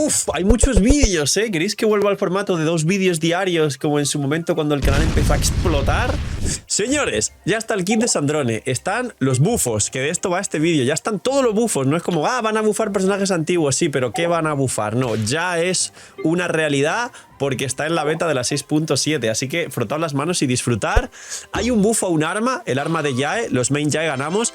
Uf, hay muchos vídeos, ¿eh? ¿Queréis que vuelva al formato de 2 vídeos diarios como en su momento cuando el canal empezó a explotar? Señores, ya está el kit de Sandrone, están los bufos, que de esto va este vídeo, ya están todos los bufos, no es como, van a bufar personajes antiguos, sí, pero ¿qué van a bufar? No, ya es una realidad porque está en la beta de la 6.7, así que frotad las manos y disfrutar. Hay un bufo a un arma, el arma de Yae, los main Yae ganamos,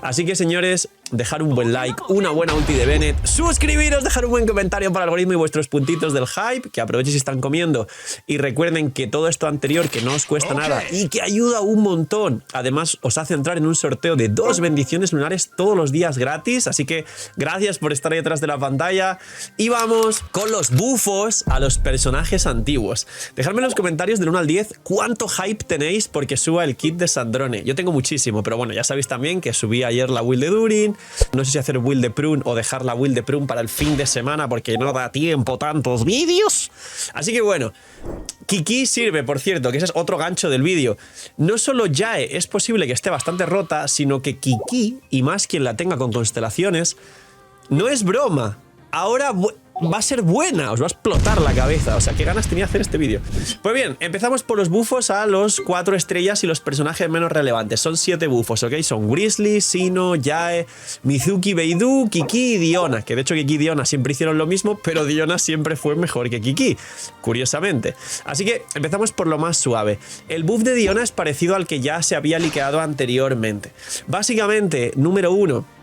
así que señores, dejar un buen like, una buena ulti de Bennett, suscribiros, dejar un buen comentario para el algoritmo y vuestros puntitos del hype, que aprovechen si están comiendo y recuerden que todo esto anterior que no os cuesta nada y que ayuda un montón, además os hace entrar en un sorteo de 2 bendiciones lunares todos los días gratis, así que gracias por estar ahí detrás de la pantalla y vamos con los bufos a los personajes antiguos. Dejadme en los comentarios del 1 al 10 cuánto hype tenéis porque suba el kit de Sandrone. Yo tengo muchísimo, pero bueno, ya sabéis también que subí ayer la build de Durin. No sé si hacer build de Prune o dejar la build de Prune para el fin de semana porque no da tiempo tantos vídeos. Así que bueno, Kiki sirve, por cierto, que ese es otro gancho del vídeo. No solo Yae es posible que esté bastante rota, sino que Kiki, y más quien la tenga con constelaciones, no es broma. Ahora va a ser buena, os va a explotar la cabeza. O sea, qué ganas tenía de hacer este vídeo. Pues bien, empezamos por los bufos a los 4 estrellas y los personajes menos relevantes. Son 7 bufos, ¿ok? Son Grizzly, Sino, Yae, Mizuki, Beidou, Kiki y Diona. Que de hecho Kiki y Diona siempre hicieron lo mismo, pero Diona siempre fue mejor que Kiki, curiosamente. Así que empezamos por lo más suave. El buff de Diona es parecido al que ya se había liqueado anteriormente. Básicamente, número 1.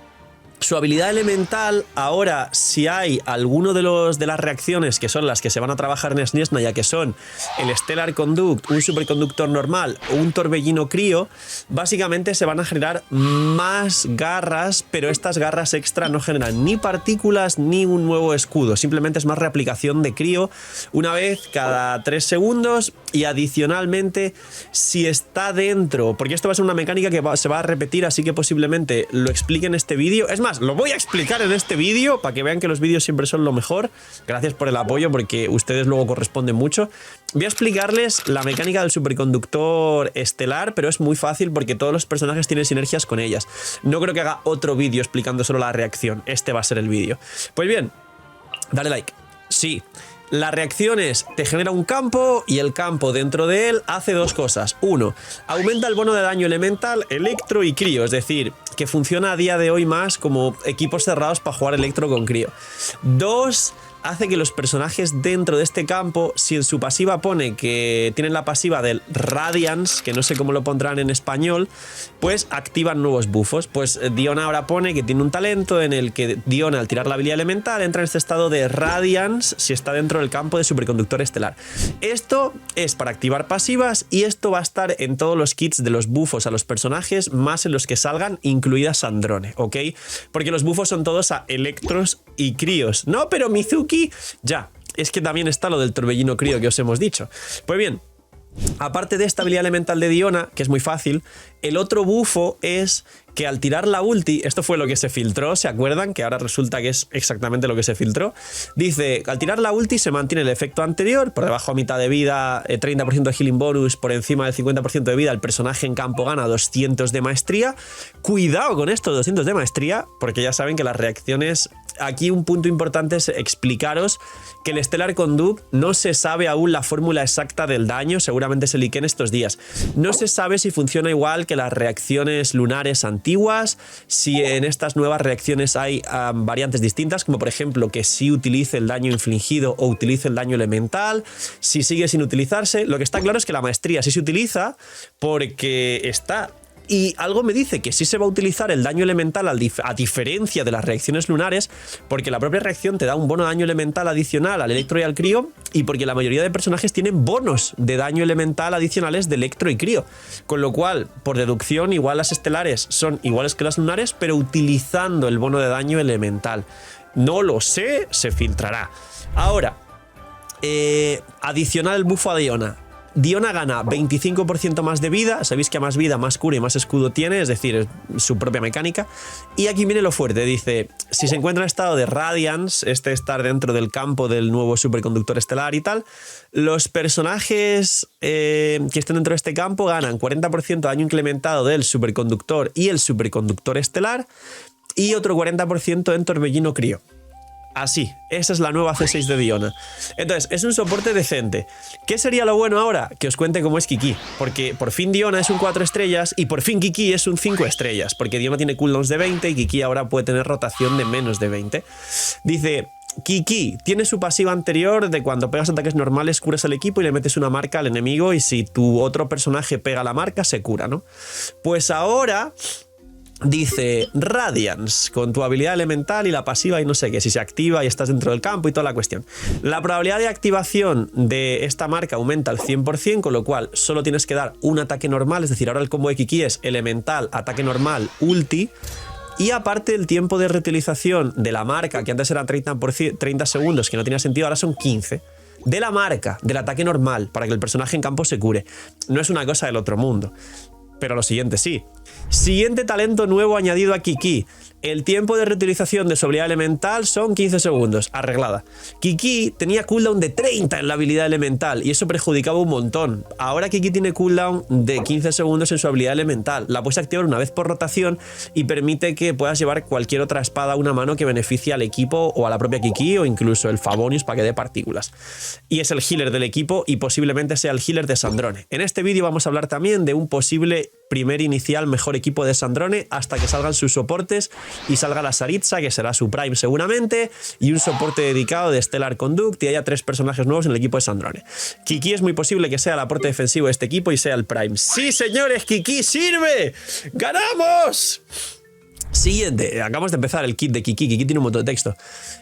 Su habilidad elemental, ahora si hay alguno de las reacciones que son las que se van a trabajar en Sniesna, ya que son el Stellar Conduct, un superconductor normal o un torbellino crío, básicamente se van a generar más garras, pero estas garras extra no generan ni partículas ni un nuevo escudo, simplemente es más reaplicación de crío una vez cada 3 segundos y adicionalmente si está dentro, porque esto va a ser una mecánica que se va a repetir, así que posiblemente lo explique en este vídeo. Es más, lo voy a explicar en este vídeo para que vean que los vídeos siempre son lo mejor. Gracias por el apoyo porque ustedes luego corresponden mucho. Voy a explicarles la mecánica del superconductor estelar, pero es muy fácil porque todos los personajes tienen sinergias con ellas. No creo que haga otro vídeo explicando solo la reacción. Este va a ser el vídeo. Pues bien, dale like. Sí. La reacción es, te genera un campo y el campo dentro de él hace 2 cosas. 1, aumenta el bono de daño elemental, electro y crío, es decir, que funciona a día de hoy más como equipos cerrados para jugar electro con crío. 2, hace que los personajes dentro de este campo, si en su pasiva pone que tienen la pasiva del Radiance, que no sé cómo lo pondrán en español, pues activan nuevos bufos. Pues Diona ahora pone que tiene un talento en el que Diona, al tirar la habilidad elemental, entra en este estado de Radiance si está dentro del campo de superconductor estelar. Esto es para activar pasivas y esto va a estar en todos los kits de los bufos a los personajes, más en los que salgan, incluida Sandrone, ¿ok? Porque los bufos son todos a electros y críos. No, pero Mizuki ya, es que también está lo del torbellino crío que os hemos dicho. Pues bien, aparte de esta habilidad elemental de Diona, que es muy fácil, el otro bufo es que al tirar la ulti, esto fue lo que se filtró, ¿se acuerdan? Que ahora resulta que es exactamente lo que se filtró. Dice, al tirar la ulti se mantiene el efecto anterior, por debajo a mitad de vida, 30% de healing bonus, por encima del 50% de vida, el personaje en campo gana 200 de maestría. Cuidado con estos 200 de maestría, porque ya saben que las reacciones... Aquí un punto importante es explicaros que el Stellar Conduct no se sabe aún la fórmula exacta del daño, seguramente se liqueen estos días. No se sabe si funciona igual que las reacciones lunares antiguas, si en estas nuevas reacciones hay variantes distintas, como por ejemplo que si utilice el daño infligido o utilice el daño elemental, si sigue sin utilizarse. Lo que está claro es que la maestría sí se utiliza porque está... Y algo me dice que sí se va a utilizar el daño elemental a diferencia de las reacciones lunares, porque la propia reacción te da un bono de daño elemental adicional al electro y al crío, y porque la mayoría de personajes tienen bonos de daño elemental adicionales de electro y crío. Con lo cual, por deducción, igual las estelares son iguales que las lunares, pero utilizando el bono de daño elemental. No lo sé, se filtrará. Ahora, adicional el bufo a Diona. Diona gana 25% más de vida, sabéis que a más vida, más cura y más escudo tiene, es decir, es su propia mecánica. Y aquí viene lo fuerte, dice, si se encuentra en estado de Radiance, estar dentro del campo del nuevo superconductor estelar y tal, los personajes que estén dentro de este campo ganan 40% de daño incrementado del superconductor y el superconductor estelar y otro 40% en torbellino crío. Así, esa es la nueva C6 de Diona. Entonces, es un soporte decente. ¿Qué sería lo bueno ahora? Que os cuente cómo es Kiki. Porque por fin Diona es un 4 estrellas y por fin Kiki es un 5 estrellas. Porque Diona tiene cooldowns de 20 y Kiki ahora puede tener rotación de menos de 20. Dice, Kiki tiene su pasiva anterior de cuando pegas ataques normales curas al equipo y le metes una marca al enemigo y si tu otro personaje pega la marca se cura, ¿no? Pues ahora... dice Radiance, con tu habilidad elemental y la pasiva y no sé qué, si se activa y estás dentro del campo y toda la cuestión. La probabilidad de activación de esta marca aumenta al 100%, con lo cual solo tienes que dar un ataque normal, es decir, ahora el combo de Kiki es elemental, ataque normal, ulti. Y aparte el tiempo de reutilización de la marca, que antes era 30 segundos, que no tenía sentido, ahora son 15. De la marca, del ataque normal, para que el personaje en campo se cure. No es una cosa del otro mundo. Pero lo siguiente sí. Siguiente talento nuevo añadido a Kiki. El tiempo de reutilización de su habilidad elemental son 15 segundos. Arreglada. Kiki tenía cooldown de 30 en la habilidad elemental y eso perjudicaba un montón. Ahora Kiki tiene cooldown de 15 segundos en su habilidad elemental. La puedes activar una vez por rotación y permite que puedas llevar cualquier otra espada a una mano que beneficie al equipo o a la propia Kiki o incluso el Favonius para que dé partículas. Y es el healer del equipo y posiblemente sea el healer de Sandrone. En este vídeo vamos a hablar también de un posible primer inicial mejor equipo de Sandrone hasta que salgan sus soportes y salga la Saritza, que será su prime seguramente, y un soporte dedicado de Stellar Conduct y haya 3 personajes nuevos en el equipo de Sandrone. Kiki es muy posible que sea el aporte defensivo de este equipo y sea el prime. ¡Sí, señores! ¡Kiki sirve! ¡Ganamos! Siguiente, acabamos de empezar el kit de Kiki. Kiki tiene un montón de texto.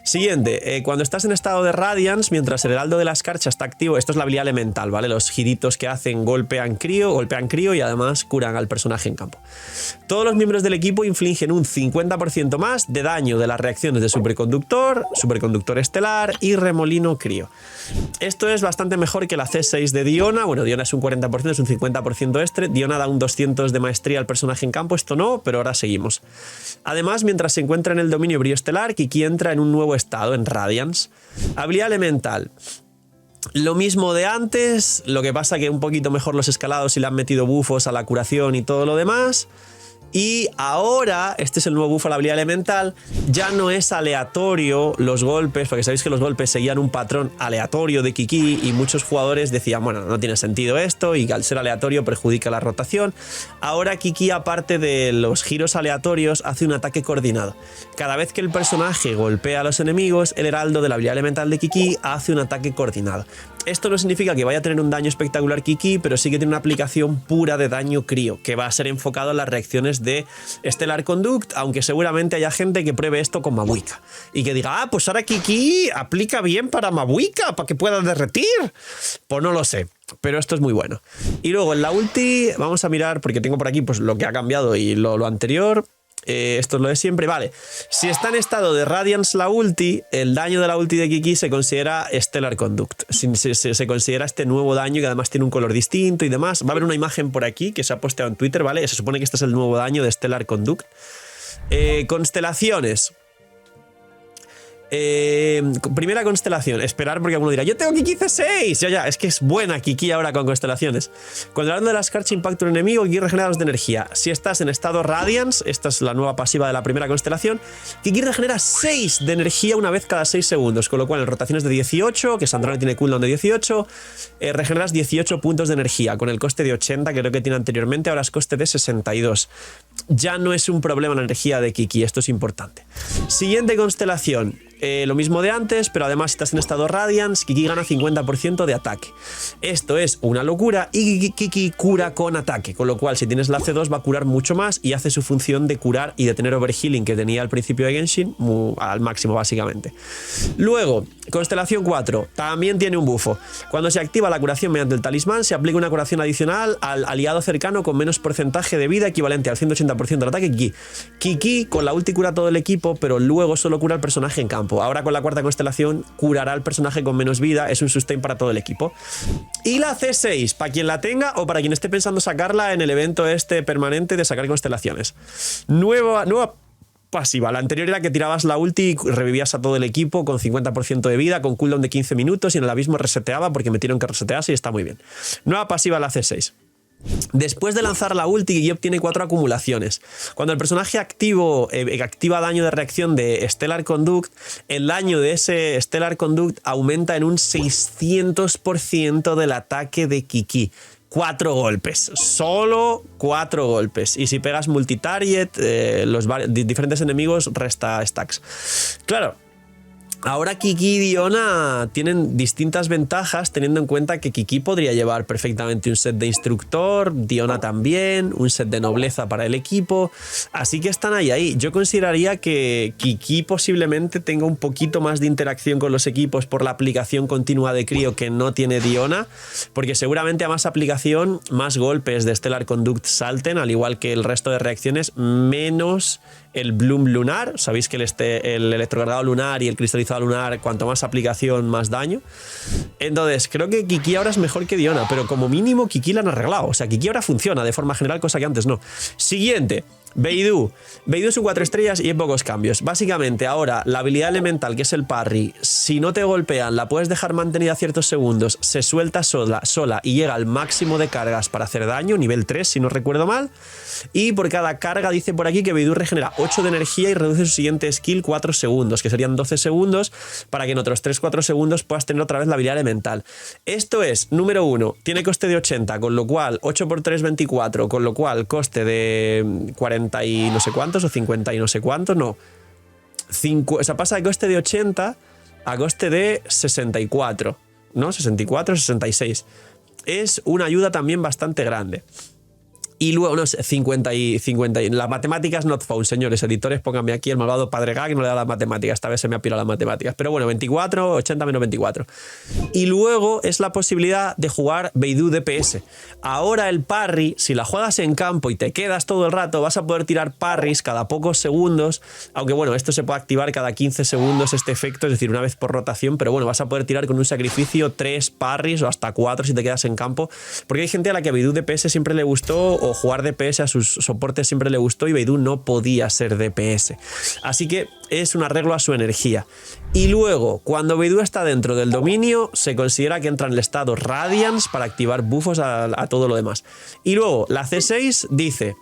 Siguiente, cuando estás en estado de Radiance, mientras el heraldo de la escarcha está activo, esto es la habilidad elemental, ¿vale? Los giritos que hacen golpean crío y además curan al personaje en campo. Todos los miembros del equipo infligen un 50% más de daño de las reacciones de superconductor, superconductor estelar y remolino crío. Esto es bastante mejor que la C6 de Diona. Bueno, Diona es un 40%, es un 50% extra. Diona da un 200 de maestría al personaje en campo, esto no, pero ahora seguimos. Además, mientras se encuentra en el dominio brillo estelar, Kiki entra en un nuevo estado, en Radiance. Habilidad elemental. Lo mismo de antes, lo que pasa que un poquito mejor los escalados y le han metido bufos a la curación y todo lo demás. Y ahora, este es el nuevo buff a la habilidad elemental, ya no es aleatorio los golpes, porque sabéis que los golpes seguían un patrón aleatorio de Kiki y muchos jugadores decían, bueno, no tiene sentido esto y al ser aleatorio perjudica la rotación. Ahora Kiki, aparte de los giros aleatorios, hace un ataque coordinado. Cada vez que el personaje golpea a los enemigos, el heraldo de la habilidad elemental de Kiki hace un ataque coordinado. Esto no significa que vaya a tener un daño espectacular Kiki, pero sí que tiene una aplicación pura de daño crío, que va a ser enfocado en las reacciones de Stellar Conduct, aunque seguramente haya gente que pruebe esto con Mabuika y que diga, ah, pues ahora Kiki aplica bien para Mabuika, para que pueda derretir. Pues no lo sé, pero esto es muy bueno. Y luego en la ulti, vamos a mirar, porque tengo por aquí pues lo que ha cambiado y lo anterior. Esto es lo de siempre, vale. Si está en estado de Radiance la ulti, el daño de la ulti de Kiki se considera Stellar Conduct. Se considera este nuevo daño que además tiene un color distinto y demás. Va a haber una imagen por aquí que se ha posteado en Twitter, ¿vale? Se supone que este es el nuevo daño de Stellar Conduct. Constelaciones. Primera constelación, esperar porque alguno dirá, yo tengo Kiki C6, ya, es que es buena Kiki ahora con constelaciones. Cuando el heraldo de la escarcha impacta un enemigo, Kiki regenera 2 de energía. Si estás en estado Radiance, esta es la nueva pasiva de la primera constelación, Kiki regenera 6 de energía una vez cada 6 segundos, con lo cual en rotaciones de 18, que Sandrone tiene cooldown de 18, regeneras 18 puntos de energía, con el coste de 80 que creo que tiene anteriormente, ahora es coste de 62. Ya no es un problema la energía de Kiki, esto es importante. Siguiente constelación. Lo mismo de antes, pero además si estás en estado Radiance, Kiki gana 50% de ataque. Esto es una locura y Kiki cura con ataque, con lo cual si tienes la C2 va a curar mucho más y hace su función de curar y de tener overhealing que tenía al principio de Genshin al máximo básicamente. Luego, constelación 4, también tiene un bufo. Cuando se activa la curación mediante el talismán, se aplica una curación adicional al aliado cercano con menos porcentaje de vida equivalente al 180% del ataque Kiki. Kiki con la ulti cura todo el equipo, pero luego solo cura al personaje en campo. Ahora con la cuarta constelación curará al personaje con menos vida, es un sustain para todo el equipo. Y la C6, para quien la tenga o para quien esté pensando sacarla en el evento este permanente de sacar constelaciones. Nueva pasiva. La anterior era que tirabas la ulti y revivías a todo el equipo con 50% de vida, con cooldown de 15 minutos y en el abismo reseteaba porque metieron que resetearse y está muy bien. Nueva pasiva la C6. Después de lanzar la ulti, Kiki obtiene 4 acumulaciones. Cuando el personaje activa daño de reacción de Stellar Conduct, el daño de ese Stellar Conduct aumenta en un 600% del ataque de Kiki. 4 golpes, solo 4 golpes. Y si pegas multitarget, los diferentes enemigos resta stacks. Claro. Ahora Kiki y Diona tienen distintas ventajas, teniendo en cuenta que Kiki podría llevar perfectamente un set de instructor, Diona también, un set de nobleza para el equipo, así que están ahí. Yo consideraría que Kiki posiblemente tenga un poquito más de interacción con los equipos por la aplicación continua de crío que no tiene Diona, porque seguramente a más aplicación, más golpes de Stellar Conduct salten, al igual que el resto de reacciones, menos el Bloom lunar. Sabéis que el electrocargado lunar y el cristalizado lunar, cuanto más aplicación, más daño. Entonces, creo que Kiki ahora es mejor que Diona, pero como mínimo Kiki la han arreglado. O sea, Kiki ahora funciona de forma general, cosa que antes no. Siguiente. Beidou. Beidou es un 4 estrellas y hay pocos cambios. Básicamente, ahora la habilidad elemental, que es el parry, si no te golpean, la puedes dejar mantenida ciertos segundos, se suelta sola y llega al máximo de cargas para hacer daño, nivel 3, si no recuerdo mal. Y por cada carga, dice por aquí que Beidou regenera 8 de energía y reduce su siguiente skill 4 segundos, que serían 12 segundos, para que en otros 3-4 segundos puedas tener otra vez la habilidad elemental. Esto es, número 1, tiene coste de 80, con lo cual 8 por 3, 24, con lo cual coste de 40 y no sé cuántos, o 50 y no sé cuántos, no. O sea, pasa de coste de 80 a coste de 64, ¿no? 64, 66. Es una ayuda también bastante grande. Y luego, no sé, 50. Las matemáticas not found, señores editores, pónganme aquí el malvado padre Gag, no le da las matemáticas, esta vez se me ha pirado las matemáticas. Pero bueno, 24, 80 menos 24. Y luego es la posibilidad de jugar Beidou DPS. Ahora el parry, si la juegas en campo y te quedas todo el rato, vas a poder tirar parries cada pocos segundos, aunque bueno, esto se puede activar cada 15 segundos este efecto, es decir, una vez por rotación, pero bueno, vas a poder tirar con un sacrificio 3 parries o hasta 4 si te quedas en campo, porque hay gente a la que Beidou DPS siempre le gustó, o jugar DPS a sus soportes siempre le gustó, y Beidou no podía ser DPS. Así que es un arreglo a su energía. Y luego, cuando Beidou está dentro del dominio, se considera que entra en el estado Radiance para activar buffos a todo lo demás. Y luego, la C6 dice: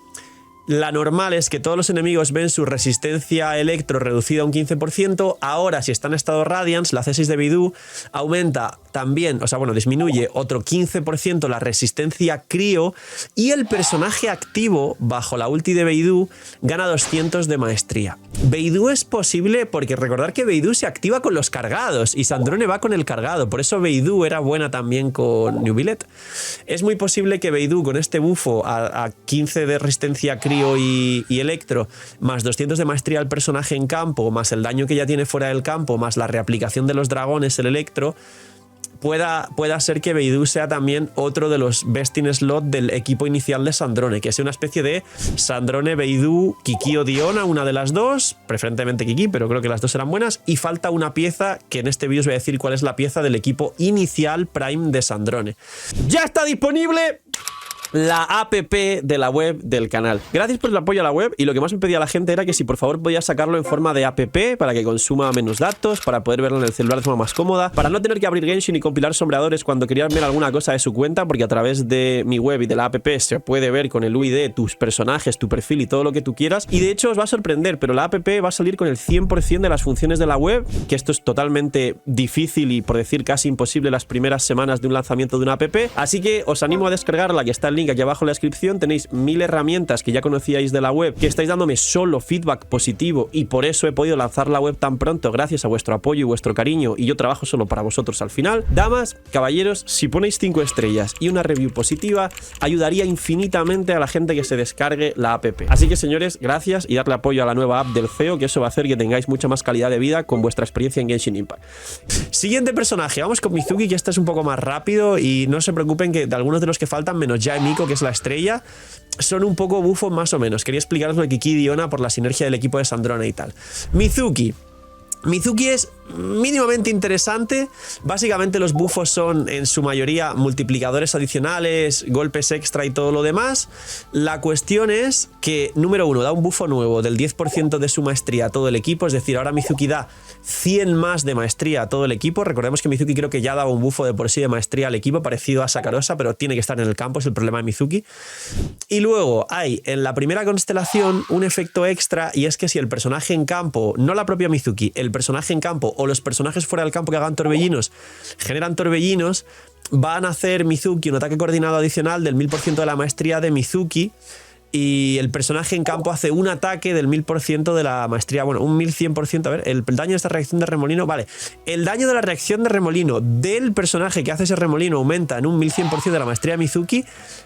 la normal es que todos los enemigos ven su resistencia electro reducida a un 15%. Ahora, si está en estado Radiance, la C6 de Beidou aumenta también, o sea, bueno, disminuye otro 15% la resistencia crío, y el personaje activo bajo la ulti de Beidou gana 200 de maestría. Beidou es posible porque recordar que Beidou se activa con los cargados y Sandrone va con el cargado, por eso Beidou era buena también con Neuvillette. Es muy posible que Beidou con este bufo a 15 de resistencia crío y electro, más 200 de maestría al personaje en campo, más el daño que ya tiene fuera del campo, más la reaplicación de los dragones, el electro, pueda ser que Beidou sea también otro de los best in slot del equipo inicial de Sandrone, que sea una especie de Sandrone, Beidou, Kiki o Diona, una de las dos, preferentemente Kiki, pero creo que las dos serán buenas, y falta una pieza, que en este vídeo os voy a decir cuál es la pieza del equipo inicial Prime de Sandrone. ¡Ya está disponible la app de la web del canal! Gracias por el apoyo a la web, y lo que más me pedía la gente era que si por favor podía sacarlo en forma de app para que consuma menos datos, para poder verlo en el celular de forma más cómoda, para no tener que abrir Genshin y compilar sombreadores cuando querían ver alguna cosa de su cuenta, porque a través de mi web y de la app se puede ver con el UID tus personajes, tu perfil y todo lo que tú quieras. Y de hecho os va a sorprender, pero la app va a salir con el 100% de las funciones de la web, que esto es totalmente difícil y por decir casi imposible las primeras semanas de un lanzamiento de una app, así que os animo a descargarla, que está el link aquí abajo en la descripción. Tenéis 1000 herramientas que ya conocíais de la web, que estáis dándome solo feedback positivo, y por eso he podido lanzar la web tan pronto, gracias a vuestro apoyo y vuestro cariño, y yo trabajo solo para vosotros al final. Damas, caballeros, si ponéis 5 estrellas y una review positiva, ayudaría infinitamente a la gente que se descargue la app. Así que señores, gracias, y darle apoyo a la nueva app del CEO, que eso va a hacer que tengáis mucha más calidad de vida con vuestra experiencia en Genshin Impact. Siguiente personaje, vamos con Mizuki, que este es un poco más rápido, y no se preocupen que de algunos de los que faltan, menos Yae Miko, que es la estrella, son un poco bufos más o menos. Quería explicaros lo de Kiki y Diona por la sinergia del equipo de Sandrone y tal. Mizuki es mínimamente interesante. Básicamente los bufos son en su mayoría multiplicadores adicionales, golpes extra y todo lo demás. La cuestión es que, número 1, da un bufo nuevo del 10% de su maestría a todo el equipo, es decir, ahora Mizuki da 100 más de maestría a todo el equipo. Recordemos que Mizuki creo que ya daba un bufo de por sí de maestría al equipo, parecido a Sakarosa, pero tiene que estar en el campo, es el problema de Mizuki. Y luego hay en la primera constelación un efecto extra, y es que si el personaje en campo, no la propia Mizuki, el personaje en campo o los personajes fuera del campo que hagan torbellinos generan torbellinos, van a hacer Mizuki un ataque coordinado adicional del 1000% de la maestría de Mizuki, y el personaje en campo hace un ataque del 1000% de la maestría, bueno, un 1100%. A ver, el daño de esta reacción de remolino, vale, el daño de la reacción de remolino del personaje que hace ese remolino aumenta en un 1100% de la maestría de Mizuki,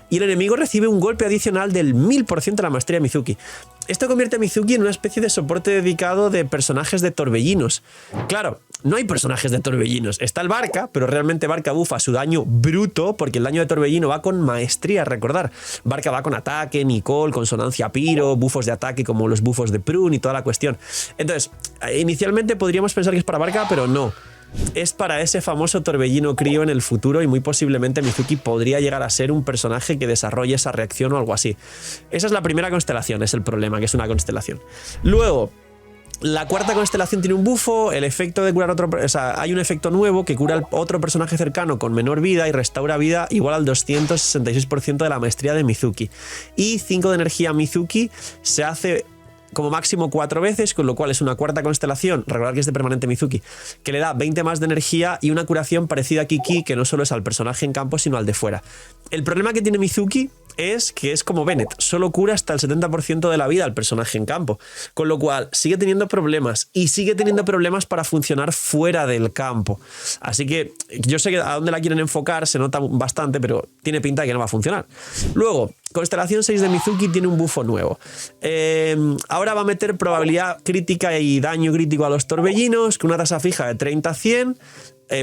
y el enemigo recibe un golpe adicional del 1000% de la maestría de Mizuki. Esto convierte a Mizuki en una especie de soporte dedicado de personajes de torbellinos. Claro, no hay personajes de torbellinos. Está el Barca, pero realmente Barca bufa su daño bruto, porque el daño de torbellino va con maestría, recordar. Barca va con ataque, Nicole, consonancia Piro, bufos de ataque como los bufos de Prun y toda la cuestión. Entonces, inicialmente podríamos pensar que es para Barca, pero no. Es para ese famoso torbellino crío en el futuro, y muy posiblemente Mizuki podría llegar a ser un personaje que desarrolle esa reacción o algo así. Esa es la primera constelación, es el problema, que es una constelación. Luego, la cuarta constelación tiene un bufo, el efecto de curar otro, o sea, hay un efecto nuevo que cura al otro personaje cercano con menor vida y restaura vida igual al 266% de la maestría de Mizuki. Y 5 de energía Mizuki se hace como máximo 4 veces, con lo cual es una cuarta constelación, recordad que es de permanente Mizuki, que le da 20 más de energía y una curación parecida a Kiki, que no solo es al personaje en campo, sino al de fuera. El problema que tiene Mizuki es que es como Bennett, solo cura hasta el 70% de la vida al personaje en campo, con lo cual sigue teniendo problemas, y sigue teniendo problemas para funcionar fuera del campo. Así que yo sé que a dónde la quieren enfocar, se nota bastante, pero tiene pinta de que no va a funcionar. Luego, constelación 6 de Mizuki tiene un bufo nuevo. Ahora va a meter probabilidad crítica y daño crítico a los torbellinos, con una tasa fija de 30 a 100.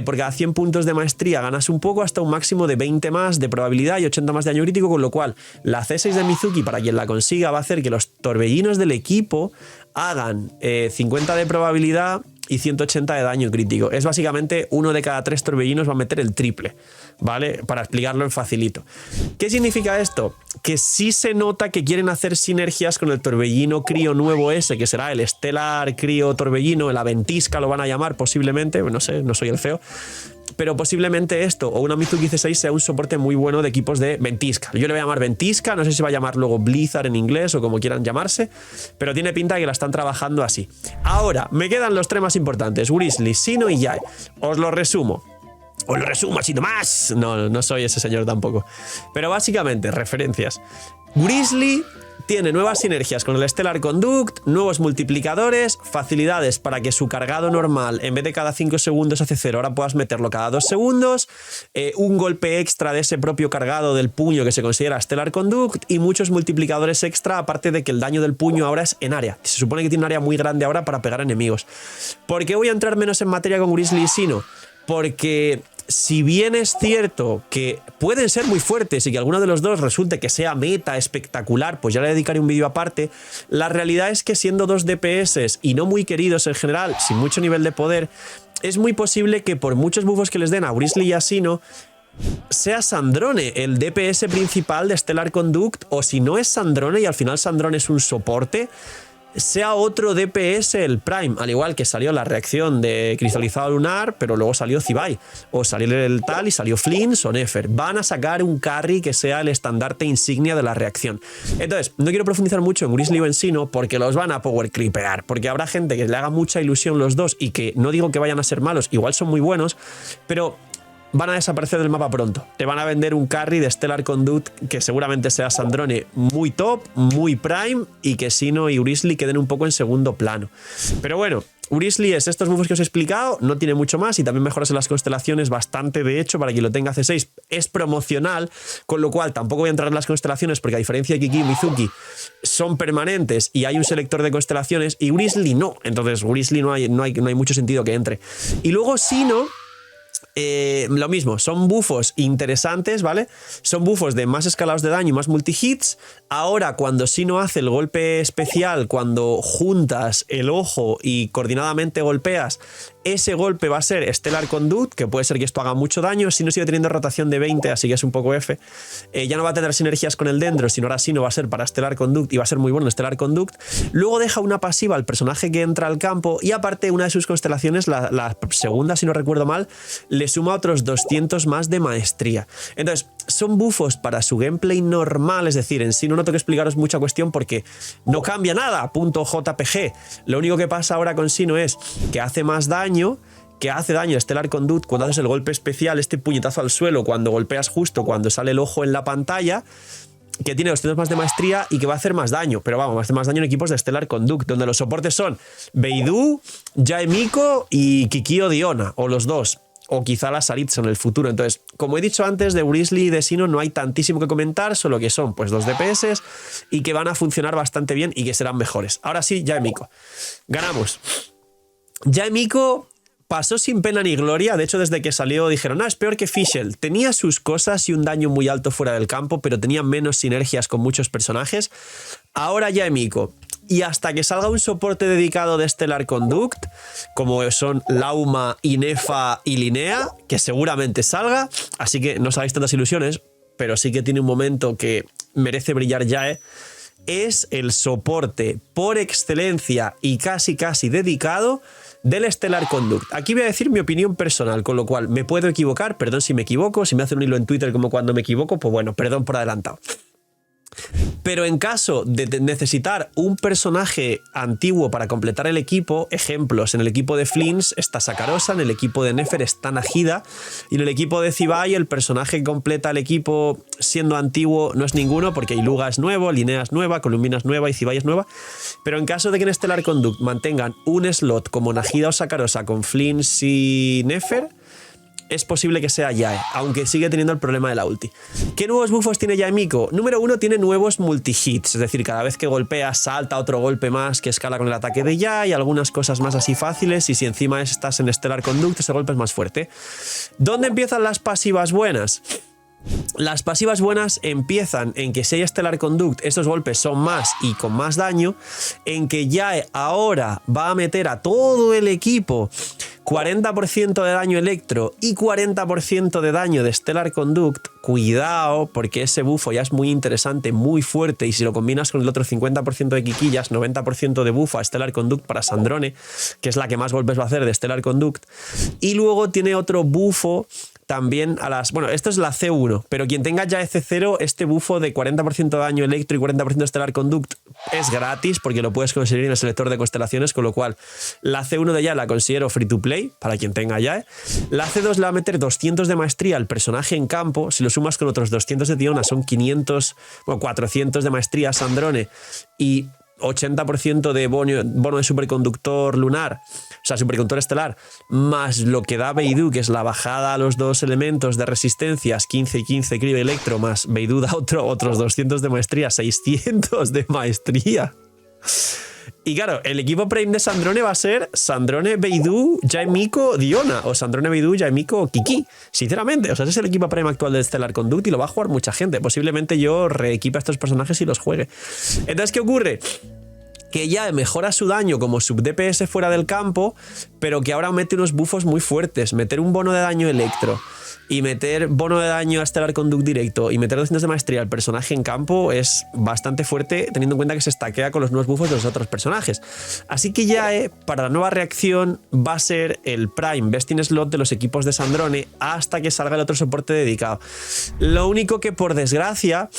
Por cada 100 puntos de maestría ganas un poco, hasta un máximo de 20 más de probabilidad y 80 más de daño crítico, con lo cual la C6 de Mizuki, para quien la consiga, va a hacer que los torbellinos del equipo hagan 50 de probabilidad y 180 de daño crítico. Es básicamente 1 de cada 3 torbellinos va a meter el triple, ¿vale? Para explicarlo en facilito. ¿Qué significa esto? Que sí se nota que quieren hacer sinergias con el torbellino crío nuevo ese, que será el Stellar Crío Torbellino, el Aventisca lo van a llamar posiblemente, no sé, no soy el feo, pero posiblemente esto o una Mizuki C6 sea un soporte muy bueno de equipos de Ventisca. Yo le voy a llamar Ventisca, no sé si va a llamar luego Blizzard en inglés o como quieran llamarse, pero tiene pinta de que la están trabajando así. Ahora, me quedan los 3 más importantes, Grizzly, Sinnoh y Yae. Os lo resumo. Os lo resumo así nomás. No soy ese señor tampoco. Pero básicamente, referencias. Grizzly tiene nuevas sinergias con el Stellar Conduct, nuevos multiplicadores, facilidades para que su cargado normal, en vez de cada 5 segundos hace 0, ahora puedas meterlo cada 2 segundos, un golpe extra de ese propio cargado del puño que se considera Stellar Conduct, y muchos multiplicadores extra, aparte de que el daño del puño ahora es en área. Se supone que tiene un área muy grande ahora para pegar enemigos. ¿Por qué voy a entrar menos en materia con Grizzly y Sinnoh? Porque si bien es cierto que pueden ser muy fuertes y que alguno de los dos resulte que sea meta espectacular, pues ya le dedicaré un vídeo aparte, la realidad es que siendo 2 DPS y no muy queridos en general, sin mucho nivel de poder, es muy posible que por muchos buffos que les den a Grizzly y a Sinnoh, sea Sandrone el DPS principal de Stellar Conduct, o si no es Sandrone y al final Sandrone es un soporte, sea otro DPS el Prime, al igual que salió la reacción de Cristalizado Lunar, pero luego salió Zibai, o salió el tal y salió Flynn o Nefer. Van a sacar un carry que sea el estandarte insignia de la reacción. Entonces, no quiero profundizar mucho en Grizzly o en Sinnoh porque los van a power creepear, porque habrá gente que le haga mucha ilusión los dos y que no digo que vayan a ser malos, igual son muy buenos, pero van a desaparecer del mapa pronto. Te van a vender un carry de Stellar Conduct que seguramente sea Sandrone muy top, muy prime, y que Sinnoh y Grizzly queden un poco en segundo plano. Pero bueno, Grizzly es estos buffos que os he explicado, no tiene mucho más, y también mejoras en las constelaciones bastante. De hecho, para quien lo tenga C6 es promocional, con lo cual tampoco voy a entrar en las constelaciones porque a diferencia de Kiki y Mizuki son permanentes y hay un selector de constelaciones, y Grizzly no. Entonces Grizzly no hay mucho sentido que entre. Y luego Sinnoh lo mismo, son buffos interesantes, ¿vale? Son buffos de más escalados de daño y más multi-hits. Ahora, cuando Sino hace el golpe especial, cuando juntas el ojo y coordinadamente golpeas, ese golpe va a ser Stellar Conduct, que puede ser que esto haga mucho daño. Sino sigue teniendo rotación de 20, así que es un poco F. Ya no va a tener sinergias con el Dendro, sino ahora Sino va a ser para Stellar Conduct y va a ser muy bueno en Stellar Conduct. Luego deja una pasiva al personaje que entra al campo y aparte una de sus constelaciones, la segunda si no recuerdo mal, le suma otros 200 más de maestría. Entonces, son buffos para su gameplay normal, es decir, en sí no tengo que explicaros mucha cuestión porque no cambia nada, punto JPG. Lo único que pasa ahora con Sino es que hace más daño, que hace daño Stellar Conduct cuando haces el golpe especial, este puñetazo al suelo, cuando golpeas justo cuando sale el ojo en la pantalla, que tiene 200 más de maestría y que va a hacer más daño, pero vamos, va a hacer más daño en equipos de Stellar Conduct, donde los soportes son Beidou, Jae Miko y Kikyo Diona, o los dos. O quizá la Saritsu en el futuro. Entonces, como he dicho antes, de Wriothesley y de Sino no hay tantísimo que comentar, solo que son pues 2 DPS y que van a funcionar bastante bien y que serán mejores. Ahora sí, Jae Miko. Ganamos. Jae Miko pasó sin pena ni gloria. De hecho, desde que salió dijeron, no, es peor que Fischl. Tenía sus cosas y un daño muy alto fuera del campo, pero tenía menos sinergias con muchos personajes. Ahora Jae Miko. Y hasta que salga un soporte dedicado de Stellar Conduct, como son Lauma, Inefa y Linea, que seguramente salga, así que no os hagáis tantas ilusiones, pero sí que tiene un momento que merece brillar Jae, es el soporte por excelencia y casi dedicado del Stellar Conduct. Aquí voy a decir mi opinión personal, con lo cual me puedo equivocar, perdón si me equivoco, si me hacen un hilo en Twitter como cuando me equivoco, pues bueno, perdón por adelantado. Pero en caso de necesitar un personaje antiguo para completar el equipo, ejemplos, en el equipo de Flins está Sakarosa, en el equipo de Nefer está Nahida, y en el equipo de Zibai el personaje que completa el equipo siendo antiguo no es ninguno, porque Iluga es nuevo, Linea es nueva, Columbina es nueva y Zibai es nueva. Pero en caso de que en Stellar Conduct mantengan un slot como Nahida o Sakarosa con Flins y Nefer, es posible que sea Jae, aunque sigue teniendo el problema de la ulti. ¿Qué nuevos buffos tiene Jae Miko? Número 1, tiene nuevos multi-hits, es decir, cada vez que golpea salta otro golpe más que escala con el ataque de Jae y algunas cosas más así fáciles, y si encima estás en Stellar Conduct ese golpe es más fuerte. ¿Dónde empiezan las pasivas buenas? Las pasivas buenas empiezan en que si hay Stellar Conduct estos golpes son más y con más daño, en que Jae ahora va a meter a todo el equipo 40% de daño electro y 40% de daño de Stellar Conduct. Cuidado, porque ese bufo ya es muy interesante, muy fuerte, y si lo combinas con el otro 50% de Kikillas, 90% de bufo a Stellar Conduct para Sandrone, que es la que más golpes va a hacer de Stellar Conduct. Y luego tiene otro bufo también a las... Bueno, esto es la C1, pero quien tenga ya C0, este bufo de 40% de daño electro y 40% de Stellar Conduct es gratis porque lo puedes conseguir en el selector de constelaciones, con lo cual la C1 de ya la considero free to play para quien tenga ya. La C2 le va a meter 200 de maestría al personaje en campo. Si lo sumas con otros 200 de Diona son 500, bueno, 400 de maestría a Sandrone y 80% de bono de superconductor lunar, o sea, superconductor estelar, más lo que da Beidou, que es la bajada a los dos elementos de resistencias, 15 y 15 crío electro, más Beidou da otros 200 de maestría, 600 de maestría. Y claro, el equipo Prime de Sandrone va a ser Sandrone, Beidou, Jae Miko, Diona, o Sandrone, Beidou, Jae Miko, Kiki. Sinceramente, o sea, ese es el equipo Prime actual de Stellar Conduct y lo va a jugar mucha gente. Posiblemente yo reequipe a estos personajes y los juegue. Entonces, ¿qué ocurre? Que ya mejora su daño como sub DPS fuera del campo, pero que ahora mete unos buffos muy fuertes. Meter un bono de daño electro y meter bono de daño a Stellar Conduct directo y meter 200 de maestría al personaje en campo es bastante fuerte, teniendo en cuenta que se estaquea con los nuevos buffos de los otros personajes. Así que Jae, para la nueva reacción, va a ser el Prime Best in Slot de los equipos de Sandrone hasta que salga el otro soporte dedicado. Lo único que, por desgracia,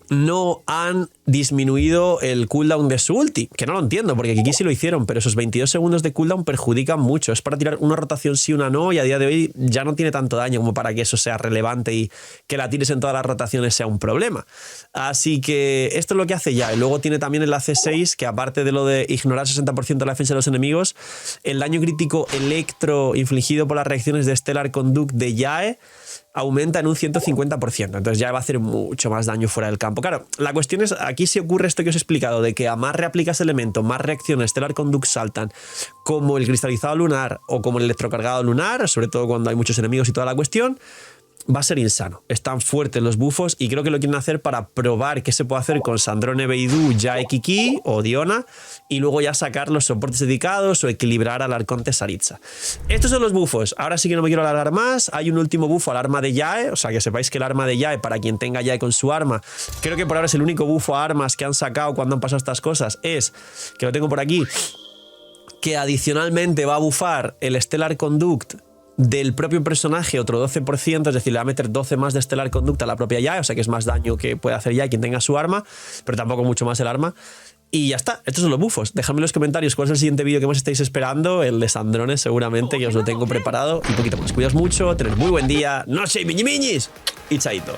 no han disminuido el cooldown de su ulti, que no lo entiendo, porque aquí sí lo hicieron, pero esos 22 segundos de cooldown perjudican mucho. Es para tirar una rotación sí, una no, y a día de hoy ya no tiene tanto daño como para que eso sea relevante y que la tires en todas las rotaciones sea un problema. Así que esto es lo que hace Jae. Luego tiene también el AC6, que aparte de lo de ignorar 60% de la defensa de los enemigos, el daño crítico electro infligido por las reacciones de Stellar Conduct de Jae aumenta en un 150%. Entonces ya va a hacer mucho más daño fuera del campo. Claro, la cuestión es, aquí sí ocurre esto que os he explicado, de que a más reaplicas elementos, más reacciones Stellar Conduct saltan, como el cristalizado lunar o como el electrocargado lunar, sobre todo cuando hay muchos enemigos y toda la cuestión. Va a ser insano. Están fuertes los bufos y creo que lo quieren hacer para probar qué se puede hacer con Sandrone Beidou, Jae Kiki o Diona y luego ya sacar los soportes dedicados o equilibrar al Arconte Saritza. Estos son los bufos. Ahora sí que no me quiero alargar más. Hay un último bufo al arma de Jae, o sea que sepáis que el arma de Jae, para quien tenga Jae con su arma, creo que por ahora es el único bufo a armas que han sacado cuando han pasado estas cosas, es, que lo tengo por aquí, que adicionalmente va a bufar el Stellar Conduct del propio personaje otro 12%, es decir, le va a meter 12 más de Stellar Conduct a la propia Jae, o sea que es más daño que puede hacer Jae quien tenga su arma, pero tampoco mucho más el arma. Y ya está, estos son los bufos. Dejadme en los comentarios cuál es el siguiente vídeo que más estáis esperando, el de Sandrone seguramente, que os lo tengo preparado, y poquito más. Cuidaos mucho, tened muy buen día, no sé, miñi miñis, y chaito.